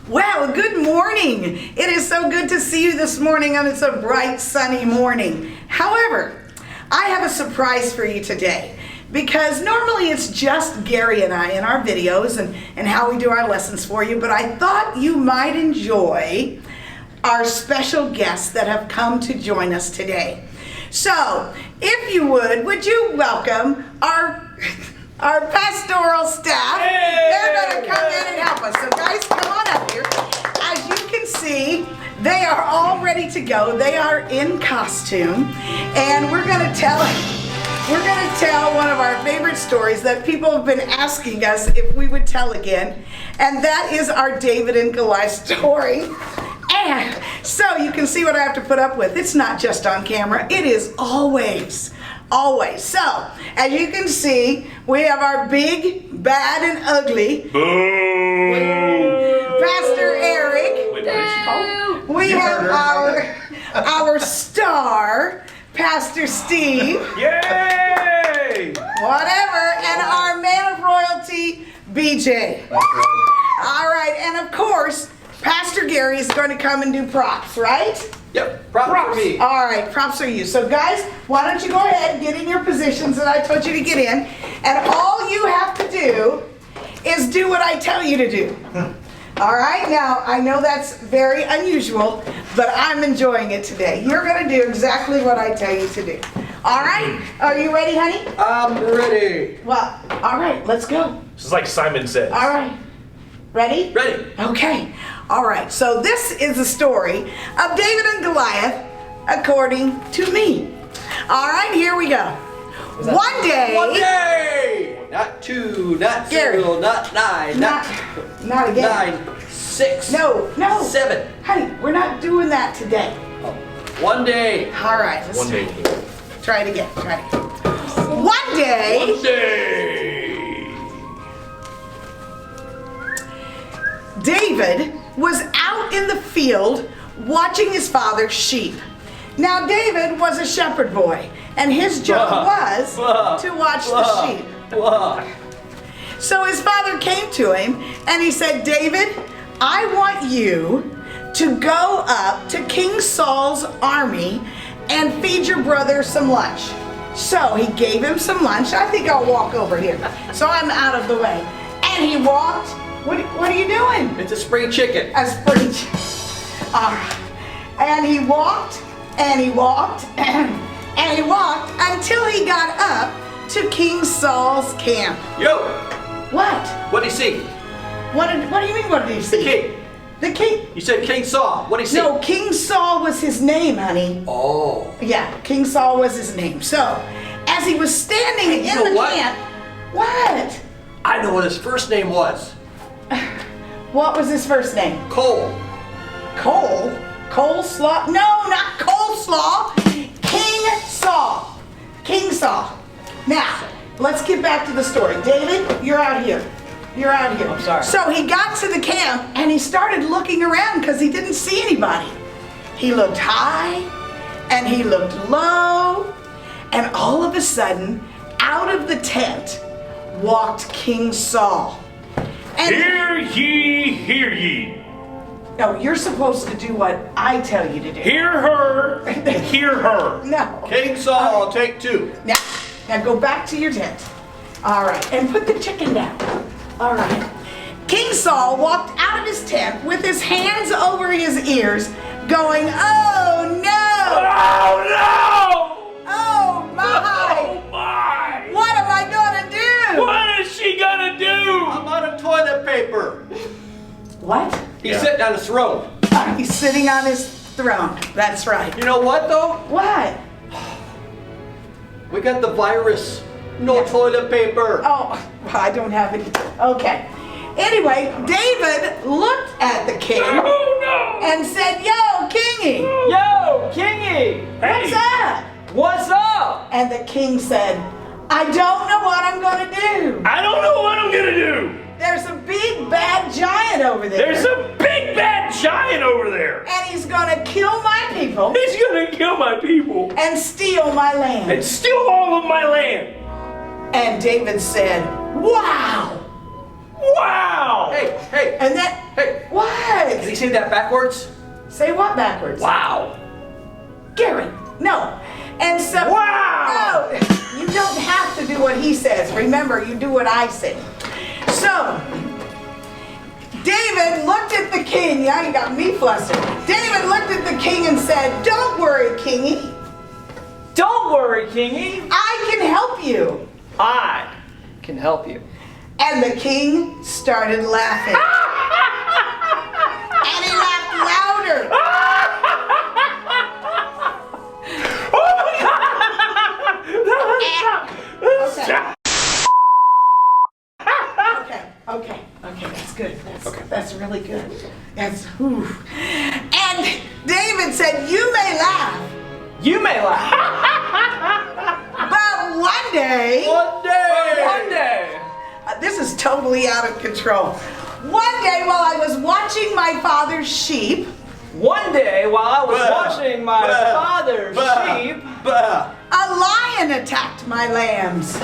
Well, good morning. It is so good to see you this morning, and it's a bright, sunny morning. However, I have a surprise for you today, because normally it's just Gary and I in our videos and how we do our lessons for you, but I thought you might enjoy our special guests that have come to join us today. So, if you would you welcome our pastoral staff. Hey! They're going to come in and help us. So guys, come on up here. As you can see, they are all ready to go. They are in costume, and we're going to tell one of our favorite stories that people have been asking us if we would tell again, and that is our David and Goliath story. And so you can see what I have to put up with. It's not just on camera. It is always. So, as you can see, we have our big, bad, and ugly Pastor Eric. Wait, what did she call? We have our star, Pastor Steve. Yay! Whatever. And our man of royalty, BJ. All right. And of course, Pastor Gary is going to come and do props, right? Yep, props for me. All right, props are you. So guys, why don't you go ahead and get in your positions that I told you to get in, and all you have to do is do what I tell you to do. All right, now I know that's very unusual, but I'm enjoying it today. You're going to do exactly what I tell you to do. All right, are you ready, honey? I'm ready. Well, all right, let's go. This is like Simon says. All right, ready? Ready. Okay. All right, so this is the story of David and Goliath according to me. All right, here we go. One day. Not two, not Gary. 0, not 9, Not again. 9, 6, No. 7. Honey, we're not doing that today. Oh. One day. All right, let's One day. try it again. One day. One day. David was out in the field watching his father's sheep. Now David was a shepherd boy, and his job was to watch the sheep. So his father came to him and he said, David, I want you to go up to King Saul's army and feed your brother some lunch. So he gave him some lunch. I think I'll walk over here, so I'm out of the way. And he walked. What are you doing? It's a spring chicken. A spring chicken. All right. And he walked, and he walked, and he walked until he got up to King Saul's camp. Yo, What? what'd he see? What do you mean, what did he see? The king. The king? You said King Saul. What'd he see? No, King Saul was his name, honey. Oh. Yeah, King Saul was his name. So, as he was standing in know the what? camp, what? I know what his first name was. What was his first name? Cole. Cole? Coleslaw? No, not coleslaw. King Saul. King Saul. Now, let's get back to the story. David, you're out here. You're out here. I'm sorry. So he got to the camp and he started looking around because he didn't see anybody. He looked high and he looked low, and all of a sudden, out of the tent walked King Saul. And Hear ye, hear ye. no, you're supposed to do what I tell you to do. Hear her, hear her. No. King Saul, take 2. Now go back to your tent. All right, and put the chicken down. All right. King Saul walked out of his tent with his hands over his ears, going, "Oh no! Oh no! Oh my! Oh my! What am I gonna do?" What is she gonna do? I'm out of toilet paper. What? He's Yeah. sitting on his throne. He's sitting on his throne. That's right. You know what though? What? We got the virus. No Yeah. toilet paper. Oh, I don't have any. Okay. Anyway, David looked at the king Oh no! and said, "Yo, Kingy, Yo, Kingy! what's up?" What's up? And the king said, "I don't know what I'm going to do. I don't know what I'm gonna do. There's a big bad giant over there. There's a big bad giant over there. And he's going to kill my people He's gonna kill my people and steal my land." and steal all of my land. And David said, "Wow." Wow! Hey, And then, hey. what? say that backwards? Say what backwards? Wow. Gary, no. And so, Wow! no, you don't have to do what he says. Remember, you do what I say. So, David looked at the king. Yeah, you got me flustered. David looked at the king and said, "Don't worry, kingy. Don't worry, Kingy. I can help you." I can help you. And the king started laughing. And he laughed louder. Oh my God! Okay, that's good. That's really good. That's, whew. And David said, "You may laugh, You may laugh. but one day," One day. One day. this is totally out of control. "One day while I was watching my father's sheep, One day, while I was Bah. watching my Bah. father's Bah. sheep, Bah. a lion attacked my lambs."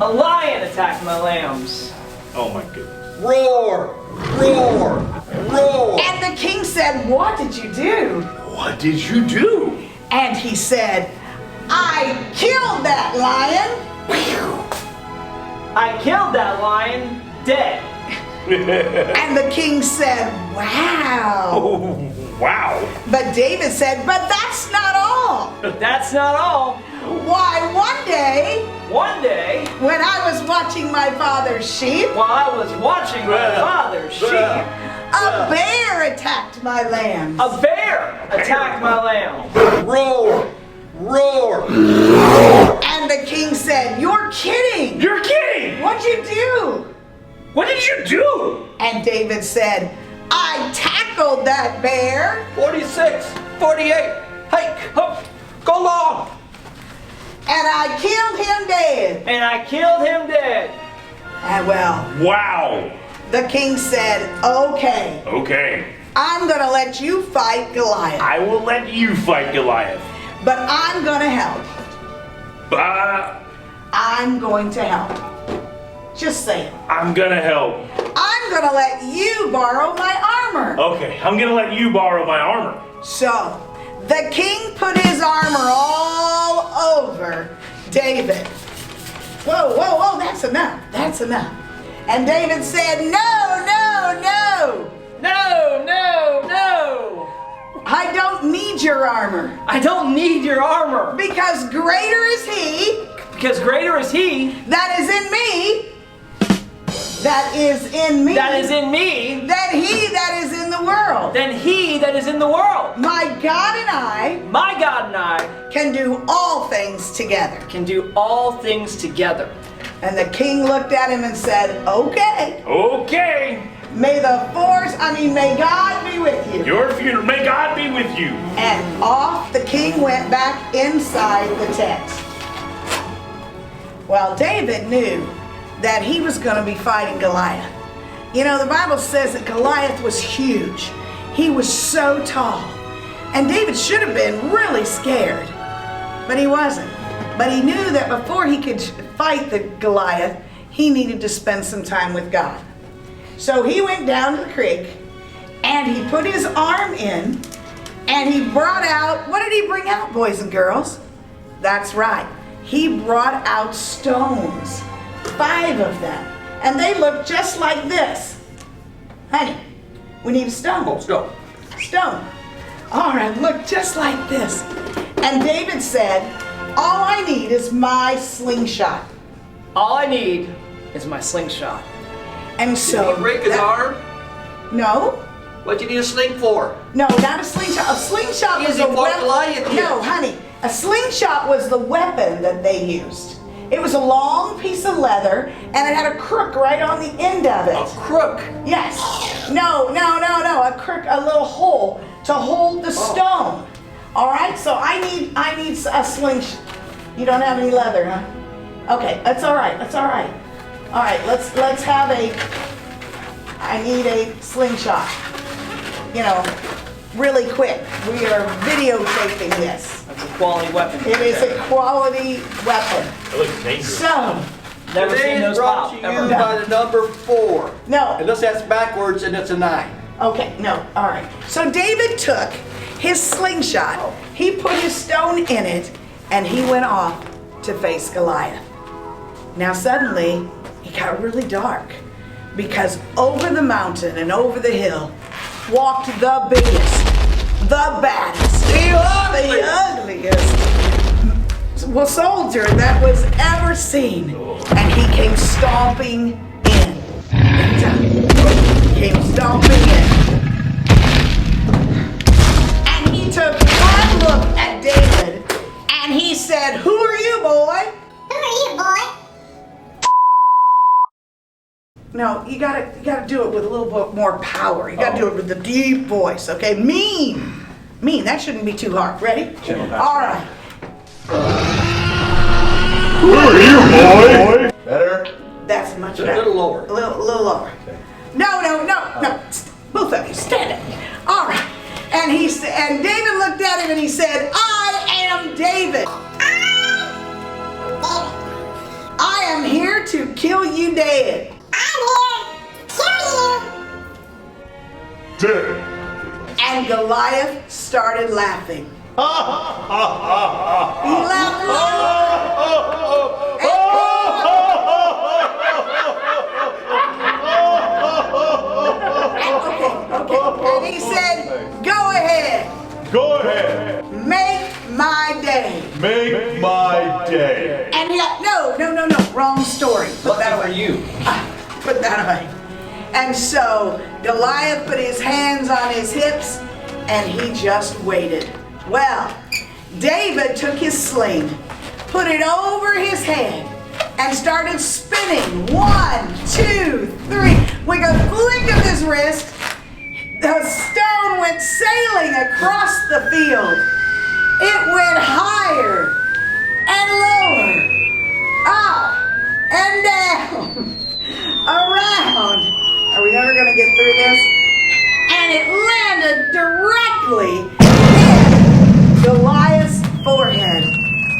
a lion attacked my lambs. Oh my goodness. Roar. Roar. Roar. And the king said, "What did you do?" What did you do? And he said, "I killed that lion." I killed that lion dead. And the king said, "Wow." Oh, wow. But David said, "But that's not all. But that's not all. Why, One day, when I was watching my father's sheep, while I was watching my Bah. father's sheep, Bah. a bear attacked my lambs." a bear attacked my lamb. Roar. Roar. And the king said, "You're kidding. You're kidding! What'd you do?" What did you do? And David said, "I tackled that bear, 46. 48. Hike. Hup. Go long. and I killed him dead." And I killed him dead. And well, Wow. the king said, "Okay, Okay. I'm gonna let you fight Goliath, I will let you fight Goliath. but I'm gonna help. I'm going to help. Just say it. I'm gonna help. I'm gonna let you borrow my armor." Okay, I'm gonna let you borrow my armor. So the king put his armor all over David. Whoa, whoa, whoa, that's enough. That's enough. And David said, "No, no, no. No, no, no. I don't need your armor, I don't need your armor. because greater is he Because greater is he that is in me, that is in me, that is in me than he that is in the world. than he that is in the world. My God and I My God and I can do all things together." can do all things together. And the king looked at him and said, "Okay, Okay. may God be with you." Your funeral. May God be with you. And off the king went back inside the tent. Well, David knew that he was going to be fighting Goliath. You know, the Bible says that Goliath was huge. He was so tall. And David should have been really scared, but he wasn't. But he knew that before he could fight the Goliath, he needed to spend some time with God. So he went down to the creek and he put his arm in and he brought out, what did he bring out, boys and girls? That's right. He brought out stones, 5 of them. And they looked just like this. Honey, we need a stone. Oh, stop. Stone. All right, look just like this. And David said, "All I need is my slingshot." All I need is my slingshot. And Did so he break his arm? No. What do you need a sling for? No, not a slingshot. A slingshot was Easy a for weapon. Goliath, yes. No, honey. A slingshot was the weapon that they used. It was a long piece of leather, and it had a crook right on the end of it. A crook. Yes. No. A crook, a little hole to hold the stone. All right. So I need a slingshot. You don't have any leather, huh? Okay, that's all right. That's all right. All right. Let's have a. I need a slingshot. You know, really quick. We are videotaping this. That's a quality weapon. It is a quality weapon. It looks dangerous. So, Never Today seen is those brought pop to you ever. by the number 4. no. Unless that's backwards and it's a 9. Okay, no, all right. So David took his slingshot, he put his stone in it, and he went off to face Goliath. Now suddenly, it got really dark because over the mountain and over the hill walked the biggest, the baddest, the ugliest soldier that was ever seen. And he came stomping in. He came stomping in. And he took one look at David and he said, "Who are you, boy?" Who are you, boy? No, you gotta do it with a little bit more power. You gotta do it with the deep voice, okay? Mean. That shouldn't be too hard. Ready? All right. Who are you, boy? Better? That's much Just better. a little lower. A little lower. No. Both of you, stand up. All right. And David looked at him and he said, "I am David. I am here to kill you dead." Dead. And Goliath started laughing. He laughed Okay. And he said, "Go ahead. Go ahead. Make my day." Make my day. And he got, no. Wrong story. Put that Lucky away. for you. Put that away. And so Goliath put his hands on his hips and he just waited. Well, David took his sling, put it over his head, and started spinning. 1, 2, 3. With a flick of his wrist, the stone went sailing across the field. It went higher and lower, up and down, around. Are we ever going to get through this? And it landed directly in Goliath's forehead.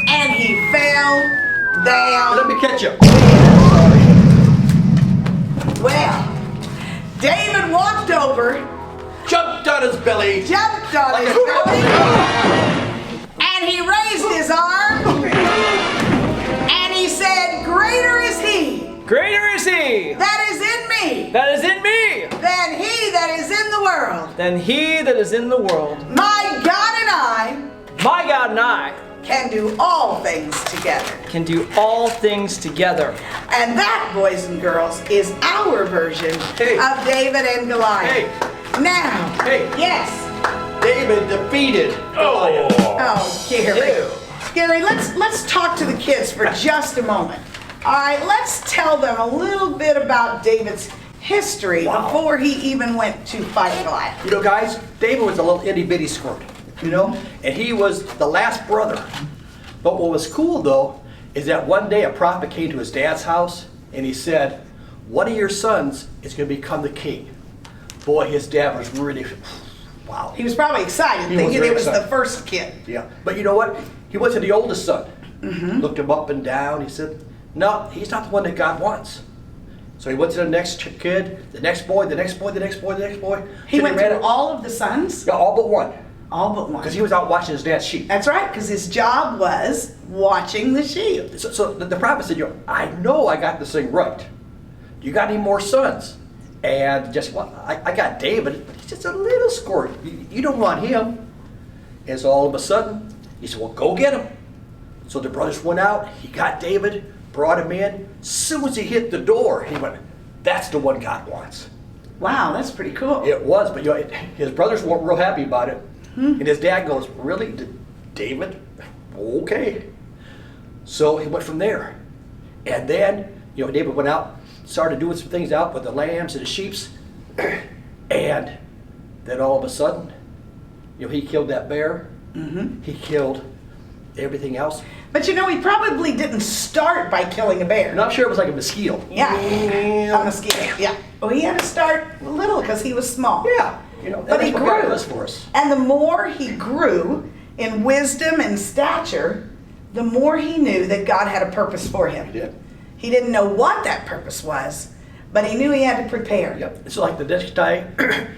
And he fell down. Let me catch you. Well, David walked over, Jumped on his belly. jumped on his belly, and he raised his arm, and he said, "Greater is he Greater is he that is in me that is in me than he that is in the world. than he that is in the world. My God and My God and I can do all things together." can do all things together. And that, boys and girls, is our version Hey. of David and Goliath. Hey. Now, Hey. yes. David defeated Goliath. Oh, Gary. Ew. Gary, let's talk to the kids for just a moment. All right, let's tell them a little bit about David's history before he even went to fight Goliath. You know, guys, David was a little itty bitty squirt, and he was the last brother. But what was cool, though, is that one day a prophet came to his dad's house and he said, "One of your sons is going to become the king." Boy, his dad was really, wow. He was probably excited, He was thinking very it was the excited. first kid. Yeah, but you know what? He went to the oldest son, looked him up and down. He said, "No, he's not the one that God wants." So he went to the next kid, the next boy, the next boy, the next boy, the next boy. He Till went ran through out- all of the sons? Yeah, all but one, All but one. because he was out watching his dad's sheep. That's right, because his job was watching the sheep. So the prophet said, "I know I got this thing right. You got any more sons?" And just well, I got David, but he's just a little squirt. You don't want him. And so all of a sudden, he said, "Well, go get him." So the brothers went out. He got David, brought him in. As soon as he hit the door, he went, "That's the one God wants." Wow, that's pretty cool. It was, but his brothers weren't real happy about it. And his dad goes, "Really, David? Okay." So he went from there. And then, David went out, started doing some things out with the lambs and the sheeps. And then all of a sudden, he killed that bear. He killed everything else. But he probably didn't start by killing a bear. I'm not sure it was like a mosquito. Yeah, a mosquito. Yeah. Well, he had to start little because he was small. Yeah. But that's he what God grew. does for us. And the more he grew in wisdom and stature, the more he knew that God had a purpose for him. He did. He didn't know what that purpose was, but he knew he had to prepare. Yep. It's like the next time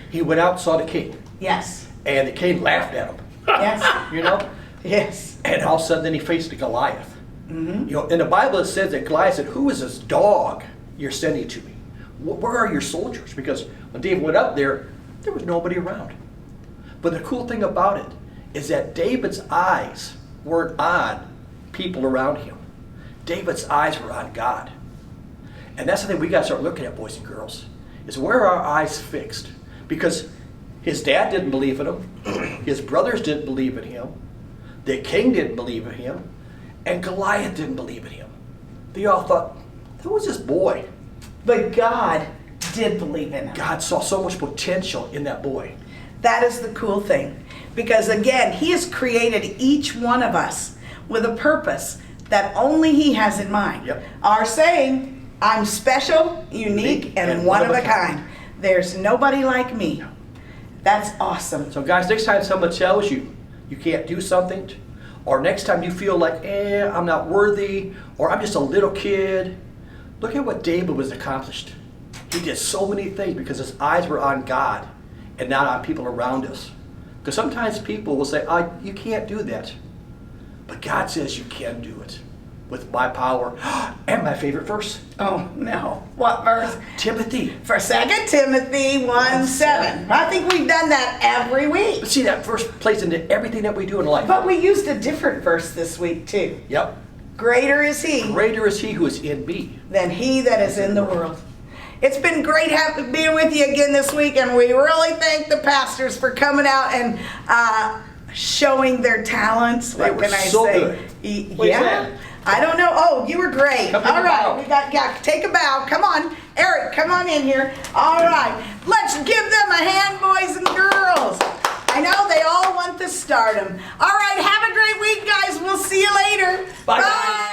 he went out and saw the king, Yes. and the king laughed at him. Yes. You know? Yes. And all of a sudden, then he faced the Goliath. You know, in the Bible it says that Goliath said, "Who is this dog you're sending to me? Where are your soldiers?" Because when David went up there was nobody around. But the cool thing about it is that David's eyes weren't on people around him. David's eyes were on God. And that's the thing we got to start looking at, boys and girls, is where are our eyes fixed? Because his dad didn't believe in him. His brothers didn't believe in him. The king didn't believe in him. And Goliath didn't believe in him. They all thought, who is this boy? But God did believe in him. God saw so much potential in that boy. That is the cool thing. Because again, he has created each one of us with a purpose that only he has in mind. Yep. Our saying, I'm special, unique, and one of a kind. There's nobody like me. That's awesome. So guys, next time someone tells you you can't do something, or next time you feel like, I'm not worthy, or I'm just a little kid, look at what David was accomplished. He did so many things because his eyes were on God and not on people around us. Because sometimes people will say, you can't do that. But God says you can do it with my power. And my favorite verse. Oh, no. What verse? Timothy. For 2 Timothy 1:7. I think we've done that every week. But see, that verse plays into everything that we do in life. But we used a different verse this week, too. Yep. Greater is he Greater is he who is in me. than he that is in the world. It's been great being with you again this week, and we really thank the pastors for coming out and showing their talents. They What were can I so say? good. What Yeah. you said. I don't know. Oh, you were great. Come take All a right, bow. we got take a bow. Come on, Eric, come on in here. All right, let's give them a hand, boys and girls. I know they all want the stardom. All right, have a great week, guys. We'll see you later. Bye, guys.